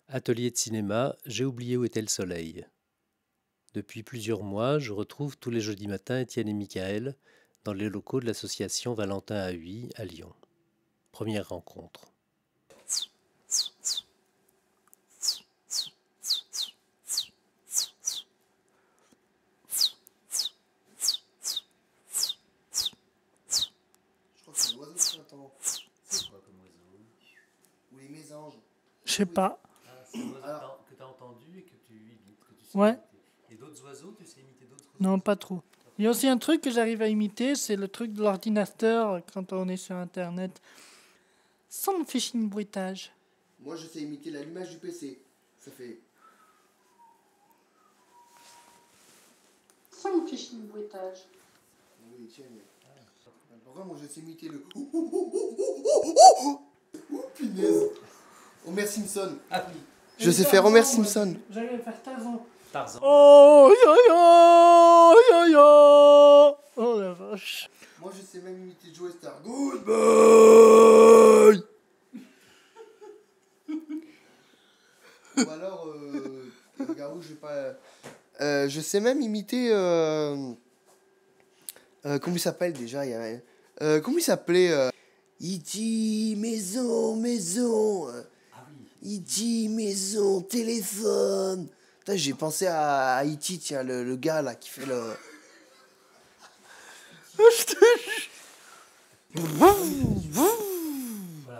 Atelier de cinéma, j'ai oublié où était le soleil. Depuis plusieurs mois, je retrouve tous les jeudis matins Étienne et Michael dans les locaux de l'association Valentin à Huy à Lyon. Première rencontre. Je crois que c'est l'oiseau de printemps. C'est quoi comme oiseau? Ou les mésanges. Je sais pas. Ah, c'est un oiseau Alors- que tu as entendu et que tu imites, que tu sais Ouais. imiter. Et d'autres oiseaux, tu sais imiter d'autres oiseaux? Non, pas trop. Il y a aussi un truc que j'arrive à imiter, c'est le truc de l'ordinateur quand on est sur Internet. Sans me ficher une bruitage. Moi, je sais imiter l'allumage du PC. Ça fait. Sans me ficher une bruitage. Oui, tiens. Par contre, moi, je sais imiter le. Punaise. Homer Simpson. Ah oui, Je sais faire Homer Simpson. J'arrive à faire Tarzan. Tarzan. Oh, yo, yo, yo, yo. Oh la vache. Moi, je sais même imiter Joe Star. Goodbye. Ou alors, Garou, je vais pas. Je sais même imiter. Comment il s'appelle déjà il y a... Comment il s'appelait Il dit maison, maison. Ah oui. Il dit maison, téléphone. Putain, j'ai pensé à E.T., tiens, le gars là qui fait le.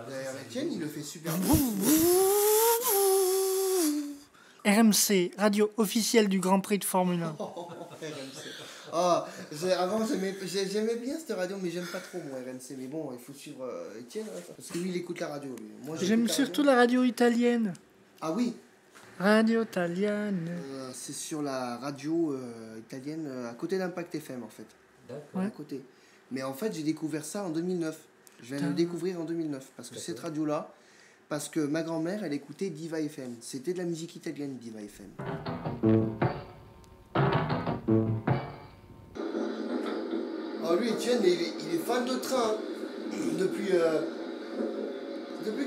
D'ailleurs, Etienne, il le fait super bien. RMC, radio officielle du Grand Prix de Formule 1. Ah, avant j'aimais bien cette radio, mais j'aime pas trop moi RMC. Mais bon, il faut suivre Etienne, hein, parce que lui il écoute la radio. Lui. Moi, j'écoute J'aime la surtout radio. la radio italienne. Ah oui, Radio italienne. c'est sur la radio italienne à côté d'Impact FM en fait. D'accord. Ouais. À côté. Mais en fait, j'ai découvert ça en 2009. Je viens de le Putain. découvrir en 2009 parce que D'accord. cette radio-là, parce que ma grand-mère, elle écoutait Diva FM. C'était de la musique italienne, Diva FM. Oh lui, Etienne, il est fan de train. Depuis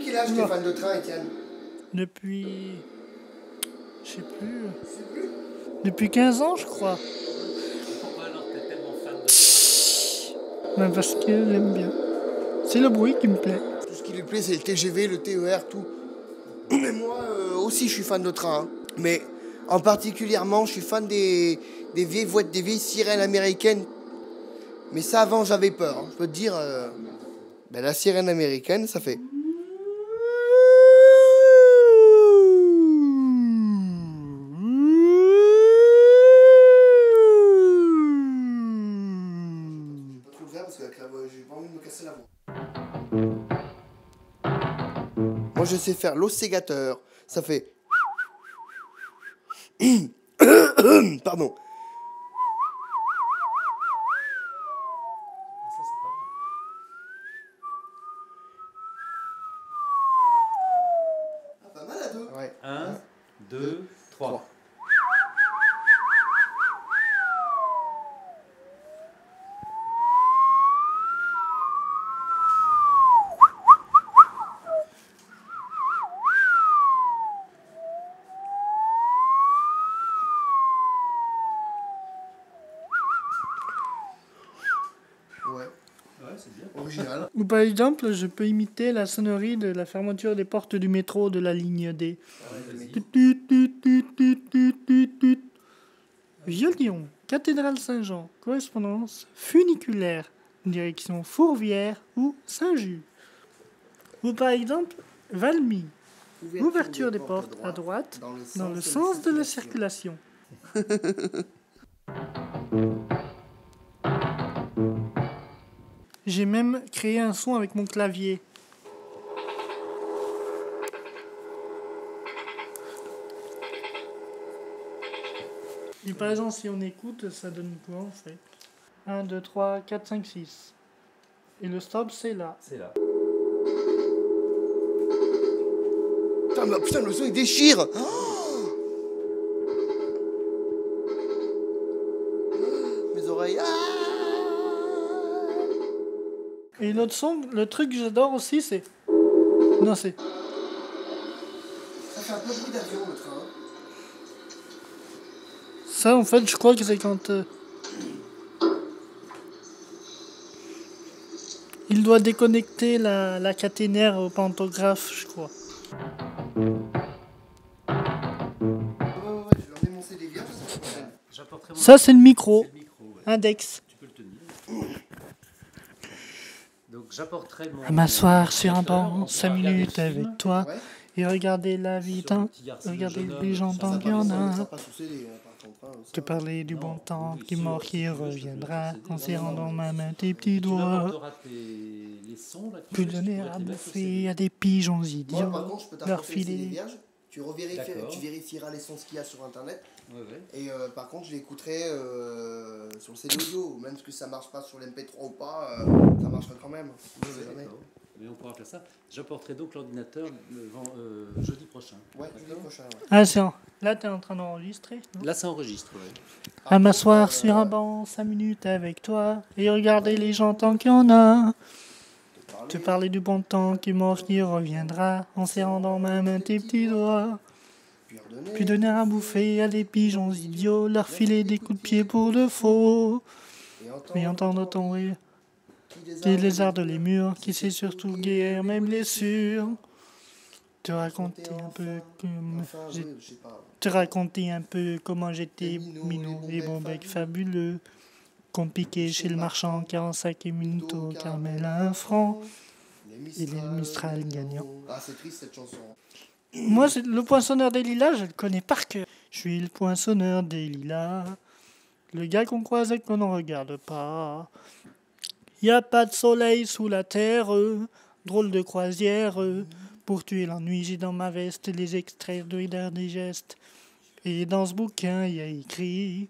quel âge t'es Non. fan de train, Etienne? Depuis. Je sais plus. Je sais plus. Depuis 15 ans, je crois. Pourquoi alors t'es tellement fan de Ben, parce que j'aime bien. C'est le bruit qui me plaît. Tout ce qui lui plaît, c'est le TGV, le TER, tout. Mais moi aussi, je suis fan de train. Hein. Mais en particulièrement, je suis fan des vieilles voitures, des vieilles sirènes américaines. Mais ça, avant, j'avais peur. Hein. Je peux te dire, ben, la sirène américaine, ça fait. Pas trop le faire parce que j'ai pas envie de me casser la voix. Moi, je sais faire l'osségateur. Ça fait. Pardon. Ah, ça, c'est pas mal. Ah, pas mal à deux. Ouais. 1, 2, 3. Ouais. Ouais, c'est bien. Original. Ou par exemple, je peux imiter la sonnerie de la fermeture des portes du métro de la ligne D. Ouais, vas-y. Tut, tut, tut, tut, tut, tut, tut, tut. Vieux-Lyon, cathédrale Saint-Jean, correspondance funiculaire, direction Fourvière ou Saint-Just. Ou par exemple, Valmy, ouverture des portes à droite, dans le sens de la circulation. J'ai même créé un son avec mon clavier. Et par exemple, si on écoute, ça donne quoi en fait? 1, 2, 3, 4, 5, 6. Et le stop, c'est là. C'est là. Putain, mais, putain, le son il déchire. Oh, mes oreilles. Ah, Et l'autre son, le truc que j'adore aussi, c'est. Non, c'est. ça fait un peu de bruit d'avion le train. Ça, en fait, je crois que c'est quand il doit déconnecter la caténaire au pantographe, je crois. Ouais, je vais leur démoncer des vierges. J'apporterai Ça, c'est le micro. c'est le micro, ouais. Index. Tu peux le tenir. Donc j'apporterai mon. À m'asseoir sur un projecteur, on banc, pourra 5 regarder minutes le film. avec toi Ouais. et regarder la vie Sur le d'un. petit garçon, le Regarder jeune homme les gens qui tant s'en qu'il y va en pas Ça a. pas sous CD, par contre. Hein, Te parler du Non, bon temps oui, qui sûr, mort si qui tu veux, je te reviendra le en CD. serrant Non, dans non, ma mais main tes petits Tu doigts. m'apporteras les sons là. Plus donner à bouffer à des pigeons Moi, idiots. par contre, je peux Leur t'apporter les CD filer. vierges. D'accord. Tu vérifieras les sons qu'il y a sur internet. Ouais, ouais. Et par contre, je l'écouterai sur le CD audio. Même si ça marche pas sur l'MP3 ou pas, ça marchera quand même. Je sais jamais. D'accord. Mais on pourra faire ça. J'apporterai donc l'ordinateur jeudi prochain. Ouais, jeudi D'accord. prochain. Ouais. Ah, c'est en... Là, t'es en train d'enregistrer, non? Là, ça enregistre. Ouais. À m'asseoir sur un banc, 5 minutes avec toi et regarder les gens tant qu'il y en a. Te parler du bon temps qui mort qui reviendra en serrant dans ma main tes petits doigts. Puis donner à bouffer à des pigeons idiots, leur filer des coups de pied pour de faux. Et entendre ton rire qui lézarde les murs, qui sait surtout guérir mes blessures. Te raconter un peu comme te raconter un peu comment j'étais minot et bon bec fabuleux. Qu'on piquait chez le marchand 45 et minutes au Carmel à 1 franc. Et les Mistral gagnants. Ah, c'est triste cette chanson. Moi, le poinçonneur des lilas, je le connais par cœur. Je suis le poinçonneur des lilas. Le gars qu'on croise et qu'on ne regarde pas. Y a pas de soleil sous la terre. Drôle de croisière. Pour tuer l'ennui, j'ai dans ma veste les extraits de Reader Digest. Et dans ce bouquin, il y a écrit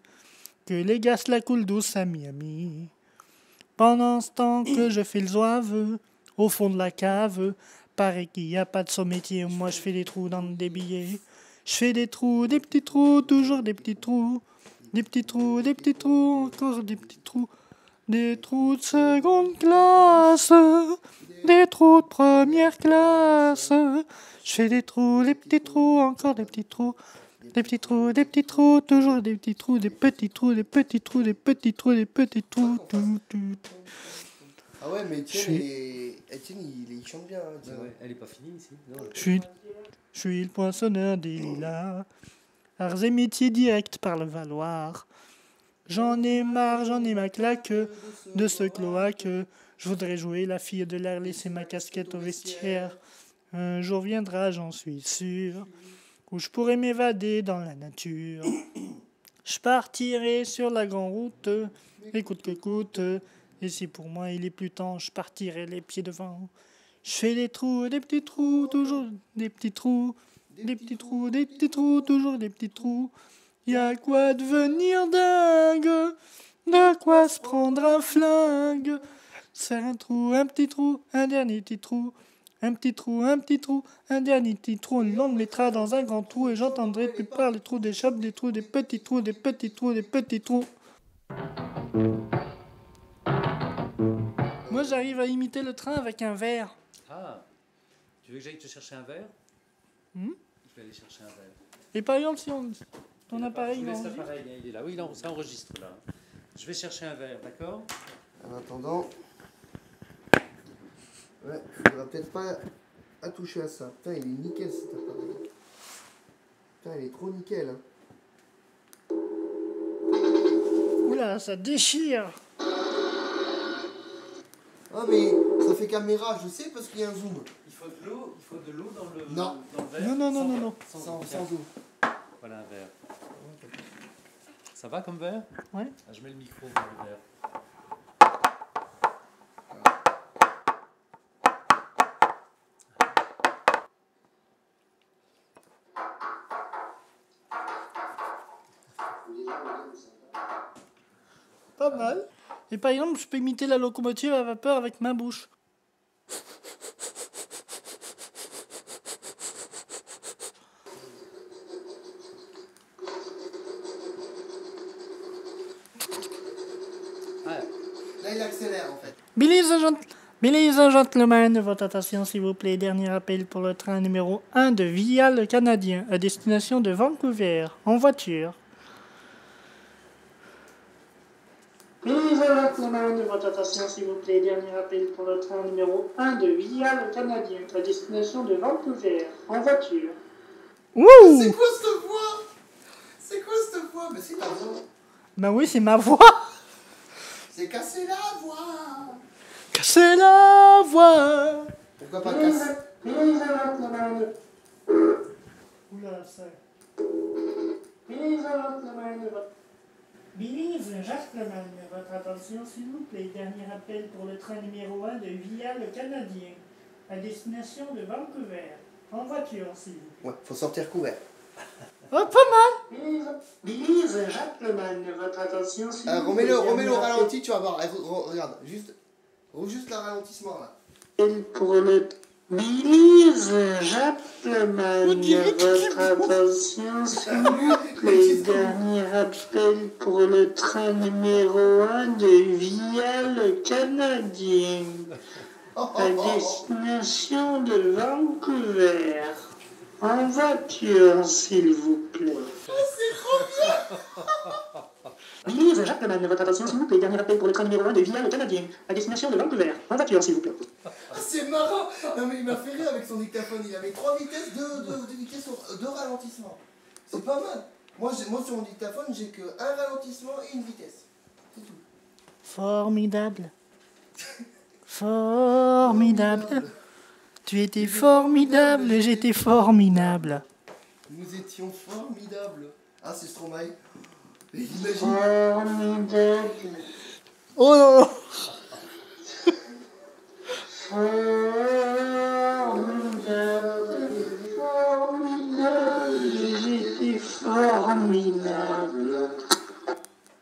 que les gars se la coulent douce à Miami. Pendant ce temps que je fais le zouave, au fond de la cave, paraît qu'il n'y a pas de métier. Moi, je fais des trous dans des billets. Je fais des trous, des petits trous, toujours des petits trous. Des petits trous, des petits trous, encore des petits trous. Des trous de seconde classe, des trous de première classe. Je fais des trous, des petits trous, encore des petits trous. Des petits trous, toujours des petits trous, des petits trous, des petits trous, des petits trous, des petits trous. Ah ouais, mais Je Étienne, il chante bien. Hein, Ouais, ouais. Elle est pas finie ici. Non, suis le poinçonneur des lilas. Arts et métiers directs par le Valoir. J'en ai marre, j'en ai ma claque de ce cloaque. Je voudrais jouer la fille de l'air, laisser ma casquette au vestiaire. Un jour viendra, j'en suis sûr, où je pourrai m'évader dans la nature. Je partirai sur la grande route, et coûte que coûte. Et si pour moi il est plus temps, je partirai les pieds devant. Je fais des trous, des petits trous, toujours des petits trous. Des petits trous, des petits trous, toujours des petits trous. Y a quoi devenir dingue, de quoi se prendre un flingue. C'est un trou, un petit trou, un dernier petit trou. Un petit trou, un dernier petit trou. On le mettra dans un grand trou et j'entendrai plus par les trous des chopes, des trous, des petits trous, des petits trous, des petits trous. Moi j'arrive à imiter le train avec un verre. Ah, tu veux que j'aille te chercher un verre? Je vais aller chercher un verre. Et par exemple, si ton appareil Je il laisse enregistre. l'appareil, hein, il est là. Oui, ça enregistre là. Je vais chercher un verre, d'accord? En attendant, ouais, il faudra peut-être pas à toucher à ça. Putain, il est nickel cet appareil. Putain, il est trop nickel. Hein. Oula, ça déchire. Ah, mais ça fait caméra, je sais, parce qu'il y a un zoom. Il faut de l'eau dans le, Non. dans le verre. Non. Sans Tiens, zoom. voilà un verre. Ça va comme verre? Ouais. Ah, je mets le micro dans le verre. Pas mal. Et par exemple, je peux imiter la locomotive à vapeur avec ma bouche. Là, il accélère en fait. Billy the Ladies and gentlemen, votre attention s'il vous plaît. Dernier appel pour le train numéro 1 de Vial Canadien à destination de Vancouver, en voiture. Ladies and gentlemen, votre attention s'il vous plaît. Dernier appel pour le train numéro 1 de Vial Canadien à destination de Vancouver, en voiture. Wouh! C'est quoi cette voix? C'est quoi cette voix? Mais c'est ta voix. Ben oui, c'est ma voix. C'est casser la voix. Casser la voix. Pourquoi pas casser? Oula, ça. Ladies and gentlemen, votre attention s'il vous plaît. Dernier appel pour le train numéro 1 de Via le Canadien à destination de Vancouver. En voiture, s'il vous plaît. Ouais, faut sortir couvert. Oh, pas mal. Ladies and gentlemen, votre attention s'il vous plaît. Remets-le au ralenti, tu vas voir. Regarde, juste le ralentissement là. Pour le... Ladies and gentlemen, votre attention s'il vous plaît. Dernier appel pour le train numéro 1 de Via le Canadien à destination de Vancouver. En voiture, s'il vous plaît. C'est trop bien. Ladies and gentlemen, votre attention s'il vous plaît. Dernier appel pour le train numéro 1 de Via le Canadien à destination de Vancouver. En voiture, s'il vous plaît. Ah, c'est marrant. Non mais il m'a fait rire avec son dictaphone. Il avait 3 vitesses, 2 ralentissements. C'est pas mal. Moi sur mon dictaphone, j'ai que un ralentissement et une vitesse. C'est tout. Formidable. Formidable. Tu étais formidable, j'étais formidable. Nous étions formidables. Ah, c'est Stromae. Et imagine. Formidable. Oh non, non. Formidable, j'étais formidable.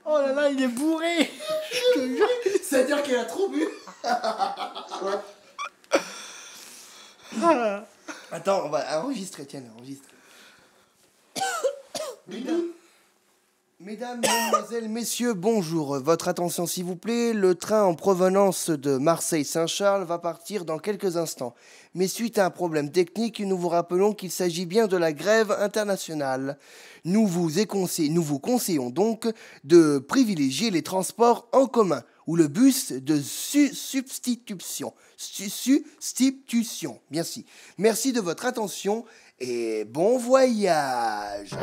Oh là là, il est bourré. Je te jure. C'est-à-dire qu'elle a trop bu. Attends, on va enregistrer, tiens, enregistre. Mesdames, mesdemoiselles, messieurs, bonjour. Votre attention s'il vous plaît. Le train en provenance de Marseille-Saint-Charles va partir dans quelques instants. Mais suite à un problème technique, nous vous rappelons qu'il s'agit bien de la grève internationale. Nous vous conseillons donc de privilégier les transports en commun ou le bus de substitution. Substitution, merci. Merci de votre attention et bon voyage.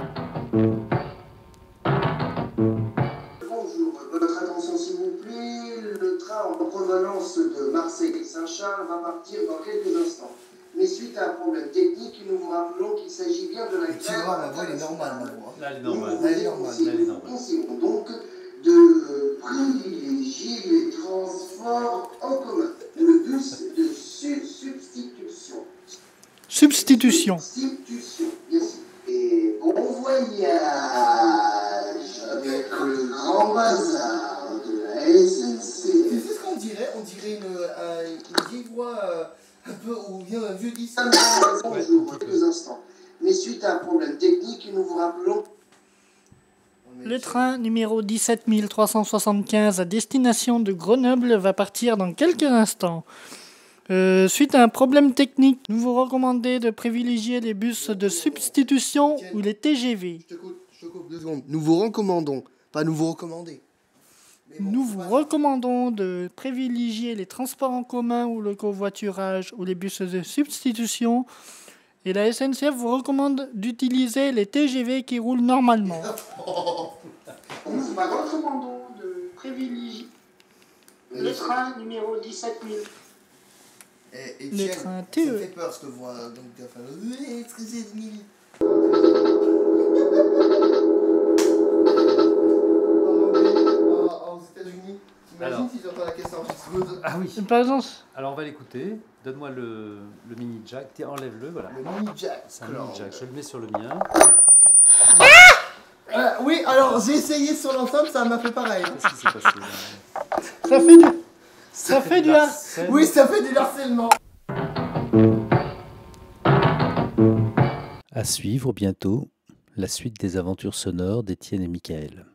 Bonjour, votre attention s'il vous plaît. Le train en provenance de Marseille-Saint-Charles va partir dans quelques instants. Mais suite à un problème technique, nous vous rappelons qu'il s'agit bien de la grève. Tu vois, ma voix elle est normale, ma voix. Là, elle est normale. Nous conseillons donc de privilégier les transports en commun. Le bus de substitution. Substitution. Substitution, merci. Et bon voyage avec le grand bazar de la SNCF. Tu sais ce qu'on dirait? On dirait une vieille voix un peu, ou bien un vieux disque. Bonjour, quelques instants. Mais suite à un problème technique, nous vous rappelons... Le train numéro 17375 à destination de Grenoble va partir dans quelques instants. Suite à un problème technique, nous vous recommandons de privilégier les bus de substitution ou les TGV. Je te coupe 2 secondes. Nous vous recommandons, pas nous vous recommander. Nous vous recommandons de privilégier les transports en commun ou le covoiturage ou les bus de substitution. Et la SNCF vous recommande d'utiliser les TGV qui roulent normalement. Nous vous recommandons de privilégier le train numéro 17000. Le train TE. Ça TE. fait peur cette voix. Donc tu vas faire... Aux États-Unis, t'imagines s'ils entendent la caisse enregistreuse? Ah oui. Par exemple, Alors on va l'écouter. Donne-moi le mini jack. Tiens, enlève-le, voilà. Le mini jack. C'est un mini jack. Je le mets sur le mien. Oui, alors j'ai essayé sur l'ensemble, ça m'a fait pareil. Qu'est-ce qui s'est passé là? ça fait du harcèlement. Oui, ça fait du harcèlement. À suivre bientôt la suite des aventures sonores d'Étienne et Michael.